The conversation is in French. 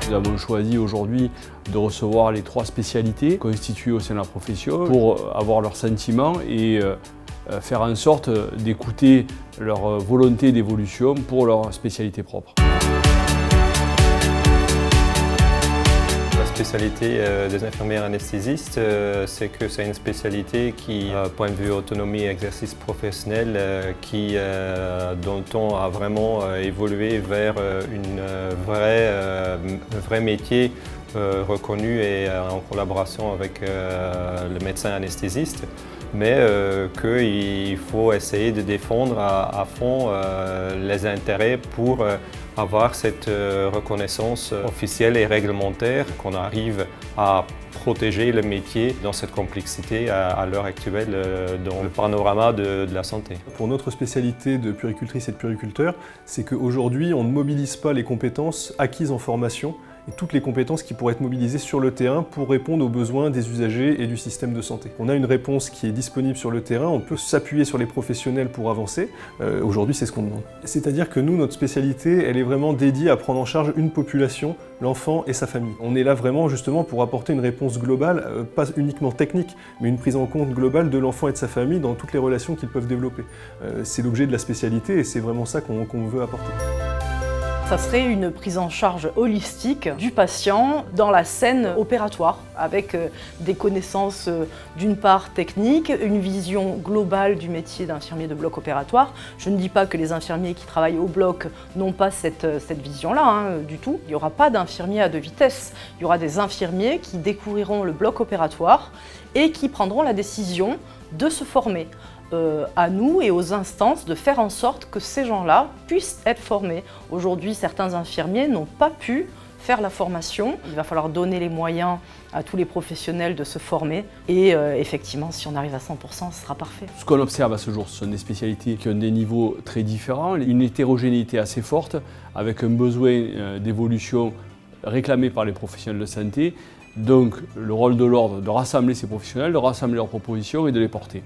Nous avons choisi aujourd'hui de recevoir les 3 spécialités constituées au sein de la profession pour avoir leurs sentiments et faire en sorte d'écouter leur volonté d'évolution pour leur spécialité propre. La spécialité des infirmières anesthésistes, c'est que c'est une spécialité qui, point de vue autonomie et exercice professionnel, dont le temps a vraiment évolué vers un vrai métier reconnu et en collaboration avec le médecin anesthésiste, mais qu'il faut essayer de défendre à fond les intérêts pour avoir cette reconnaissance officielle et réglementaire, qu'on arrive à protéger le métier dans cette complexité à l'heure actuelle dans le panorama de la santé. Pour notre spécialité de puéricultrice et de puériculteur, c'est qu'aujourd'hui on ne mobilise pas les compétences acquises en formation et toutes les compétences qui pourraient être mobilisées sur le terrain pour répondre aux besoins des usagers et du système de santé. On a une réponse qui est disponible sur le terrain, on peut s'appuyer sur les professionnels pour avancer. Aujourd'hui, c'est ce qu'on demande. C'est-à-dire que nous, notre spécialité, elle est vraiment dédiée à prendre en charge une population, l'enfant et sa famille. On est là vraiment justement pour apporter une réponse globale, pas uniquement technique, mais une prise en compte globale de l'enfant et de sa famille dans toutes les relations qu'ils peuvent développer. C'est l'objet de la spécialité et c'est vraiment ça qu'on veut apporter. Ça serait une prise en charge holistique du patient dans la scène opératoire, avec des connaissances d'une part techniques, une vision globale du métier d'infirmier de bloc opératoire. Je ne dis pas que les infirmiers qui travaillent au bloc n'ont pas cette vision-là, du tout. Il n'y aura pas d'infirmiers à 2 vitesses. Il y aura des infirmiers qui découvriront le bloc opératoire et qui prendront la décision de se former. À nous et aux instances de faire en sorte que ces gens-là puissent être formés. Aujourd'hui, certains infirmiers n'ont pas pu faire la formation. Il va falloir donner les moyens à tous les professionnels de se former et effectivement, si on arrive à 100%, ce sera parfait. Ce qu'on observe à ce jour, ce sont des spécialités qui ont des niveaux très différents, une hétérogénéité assez forte, avec un besoin d'évolution réclamé par les professionnels de santé. Donc, le rôle de l'ordre, de rassembler ces professionnels, de rassembler leurs propositions et de les porter.